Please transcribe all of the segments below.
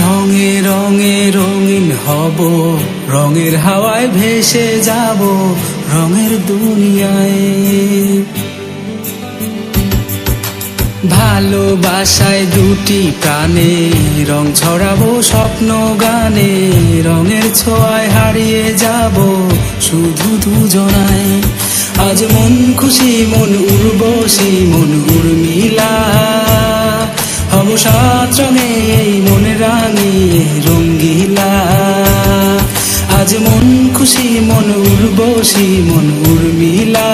রঙে রঙে রঙিন হব, রঙের হাওয়ায় ভেসে যাব রঙের দুনিয়ায়। ভালোবাসায় দুটি প্রাণে রং ছড়াবো স্বপ্ন গানে, রঙের ছোঁয়ায় হারিয়ে যাব শুধু দুজনায়। আজ মন খুশি মন উর্বশী মন উর্মিলা, হব সাত রঙে এই মনে রাঙিয়ে রঙ্গিলা। আজ মন খুশি মন উর্বশী মন উর্মিলা,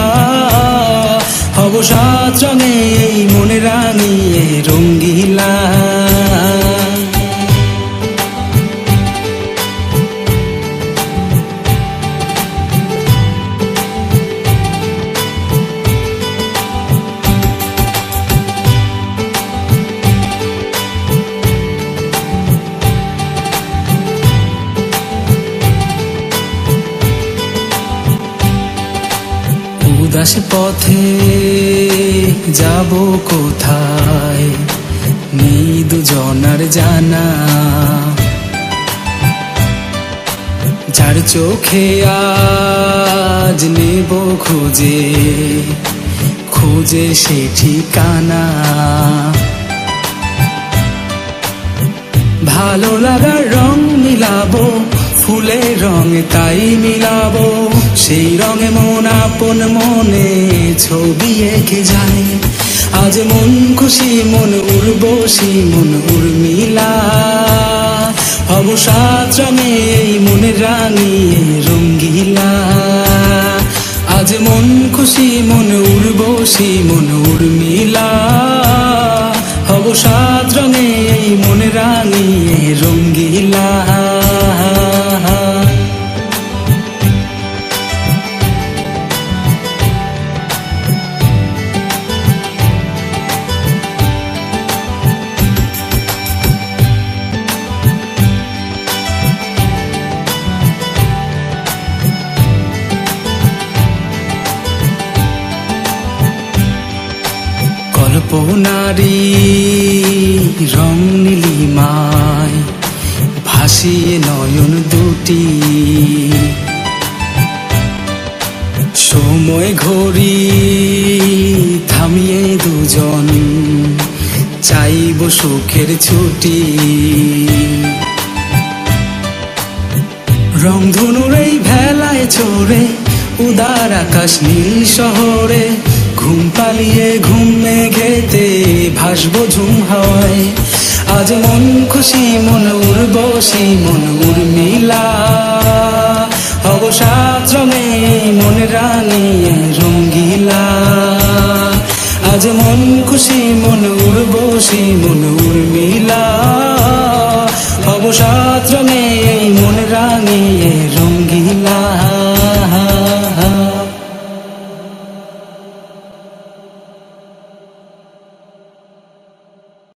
হব সাত রঙে এই মনে রাঙিয়ে রঙ্গিলা। উদাস পথে যাব কোথায়, নেই দুজনার জানা। যার চোখে আজ নেব খুঁজে খুঁজে সে ঠিকানা। ভালো লাগার রং মিলাবো ফুলের রঙে তাই মিলাবো, সেই রঙে মন আপন মনে ছবি এঁকে যায়। আজ মন খুশি মন উর্বশী মন উর্মিলা, হব সাত রঙে এই মনে রাঙিয়ে রঙ্গিলা। আজ মন খুশি মন উর্বশী মন উর্মিলা, হব সাত রঙে এই মনে রাঙিয়ে রঙ্গিলা। কল্পনারি রং নীলিমায় ভাসিয়ে নয়ন দুটি, সময় ঘড়ি থামিয়ে দুজন চাইব সুখের ছুটি। রংধনুর এই ভেলায় চড়ে উদার আকাশ নীল শহরে, ঘুম পালিয়ে ঘুম মেঘেতে ভাসবো ঝুম হাওয়ায়। আজ মন খুশি মন উর্বশী মন উর্মিলা, হব সাত রঙে মনে রাঙিয়ে রঙ্গিলা। আজ মন খুশি মন উর্বশী মন উর্মিলা, হব সাত রঙে